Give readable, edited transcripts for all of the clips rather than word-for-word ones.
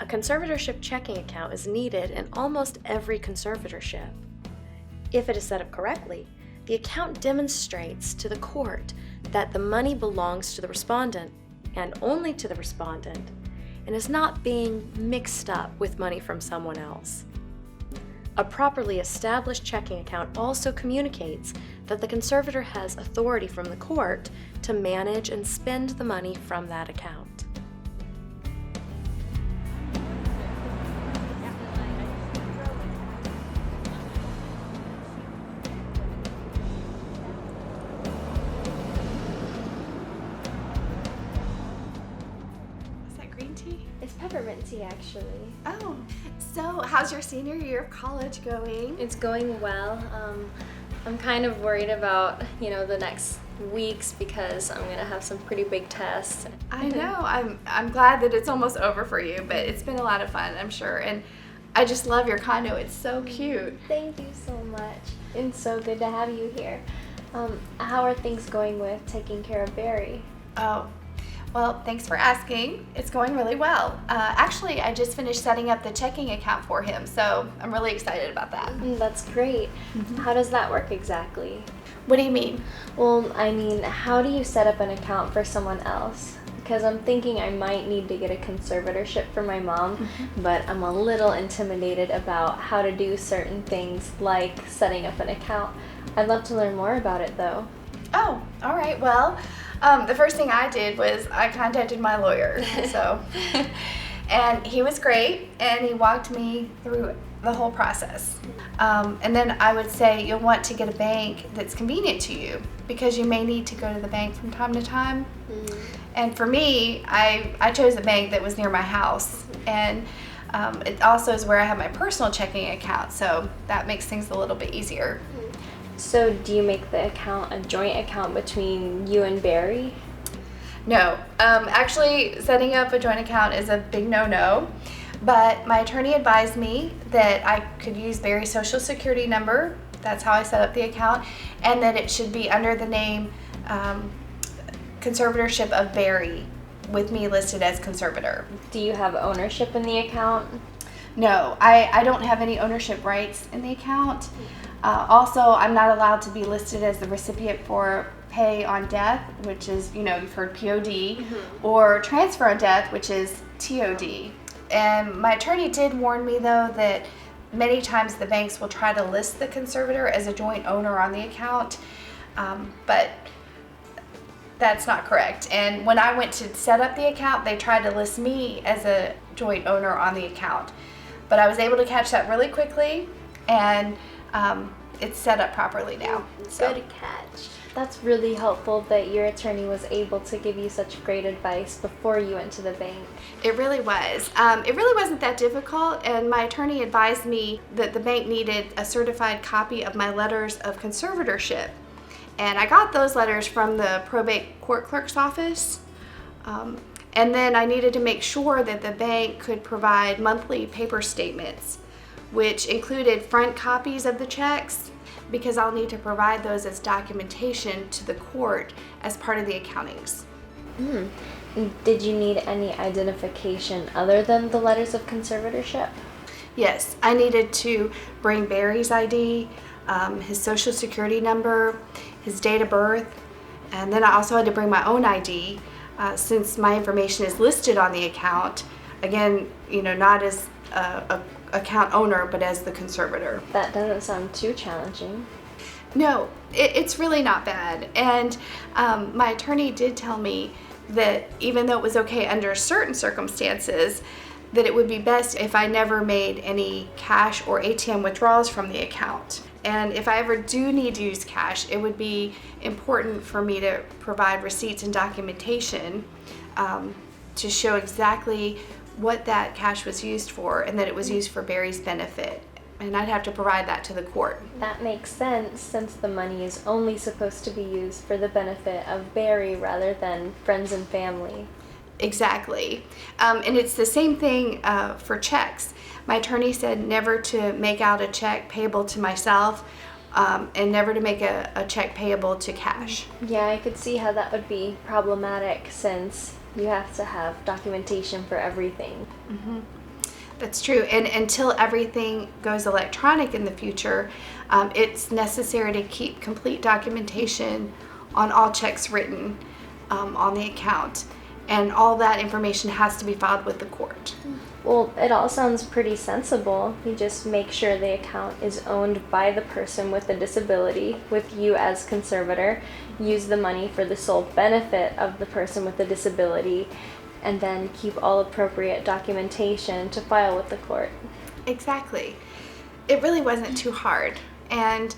conservatorship checking account is needed in almost every conservatorship. If it is set up correctly, the account demonstrates to the court that the money belongs to the respondent and only to the respondent, and is not being mixed up with money from someone else. A properly established checking account also communicates that the conservator has authority from the court to manage and spend the money from that account. It's peppermint tea, actually. Oh, so how's your senior year of college going? It's going well. I'm kind of worried about, the next weeks because I'm gonna have some pretty big tests. I know. I'm glad that it's almost over for you, but it's been a lot of fun, I'm sure. And I just love your condo. It's so cute. Thank you so much. It's so good to have you here. How are things going with taking care of Barry? Oh. Well, thanks for asking. It's going really well. Actually, I just finished setting up the checking account for him, so I'm really excited about that. That's great. How does that work exactly? What do you mean? Well, how do you set up an account for someone else? Because I'm thinking I might need to get a conservatorship for my mom, but I'm a little intimidated about how to do certain things like setting up an account. I'd love to learn more about it, though. Oh, all right. Well, the first thing I did was I contacted my lawyer, and he was great, and he walked me through the whole process. And then I would say you'll want to get a bank that's convenient to you because you may need to go to the bank from time to time. And for me, I chose a bank that was near my house, and it also is where I have my personal checking account, so that makes things a little bit easier. So do you make the account a joint account between you and Barry? No. Actually, setting up a joint account is a big no-no, but my attorney advised me that I could use Barry's social security number. That's how I set up the account, and that it should be under the name Conservatorship of Barry, with me listed as conservator. Do you have ownership in the account? No, I don't have any ownership rights in the account. Also, I'm not allowed to be listed as the recipient for pay on death, which is, you've heard POD, or transfer on death, which is TOD. And my attorney did warn me, though, that many times the banks will try to list the conservator as a joint owner on the account, but that's not correct. And when I went to set up the account, they tried to list me as a joint owner on the account. But I was able to catch that really quickly, and it's set up properly now. So. Good catch. That's really helpful that your attorney was able to give you such great advice before you went to the bank. It really was. It really wasn't that difficult, and my attorney advised me that the bank needed a certified copy of my letters of conservatorship. And I got those letters from the probate court clerk's office. And then I needed to make sure that the bank could provide monthly paper statements, which included front copies of the checks, because I'll need to provide those as documentation to the court as part of the accountings. Did you need any identification other than the letters of conservatorship? Yes, I needed to bring Barry's ID, his social security number, his date of birth, and then I also had to bring my own ID since my information is listed on the account. Again, not as a account owner, but as the conservator. That doesn't sound too challenging. No, it's really not bad. And my attorney did tell me that even though it was okay under certain circumstances, that it would be best if I never made any cash or ATM withdrawals from the account. And if I ever do need to use cash, it would be important for me to provide receipts and documentation to show exactly what that cash was used for, and that it was used for Barry's benefit. And I'd have to provide that to the court. That makes sense, since the money is only supposed to be used for the benefit of Barry rather than friends and family. Exactly. And it's the same thing for checks. My attorney said never to make out a check payable to myself, and never to make a check payable to cash. Yeah, I could see how that would be problematic, since you have to have documentation for everything. That's true. And until everything goes electronic in the future, it's necessary to keep complete documentation on all checks written on the account. And all that information has to be filed with the court. Well, it all sounds pretty sensible. You just make sure the account is owned by the person with the disability, with you as conservator. Use the money for the sole benefit of the person with the disability, and then keep all appropriate documentation to file with the court. Exactly. It really wasn't too hard. And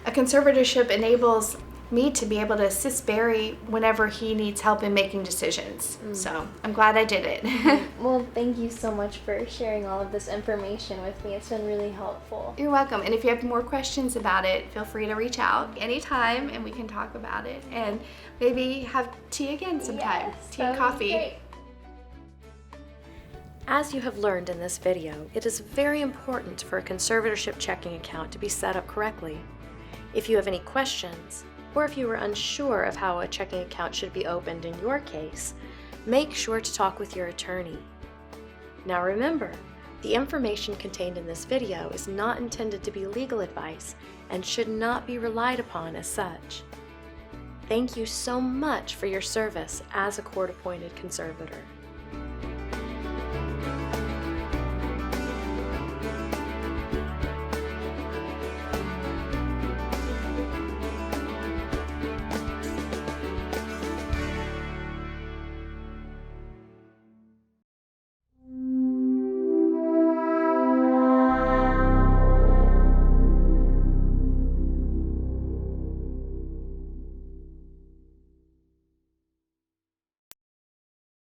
a conservatorship enables me to be able to assist Barry whenever he needs help in making decisions. So I'm glad I did it. Well, thank you so much for sharing all of this information with me. It's been really helpful. You're welcome. And if you have more questions about it, feel free to reach out anytime and we can talk about it. And maybe have tea again sometime. Yes, Tea and that would be coffee. great. As you have learned in this video, it is very important for a conservatorship checking account to be set up correctly. If you have any questions, or if you are unsure of how a checking account should be opened in your case, make sure to talk with your attorney. Now remember, the information contained in this video is not intended to be legal advice and should not be relied upon as such. Thank you so much for your service as a court-appointed conservator.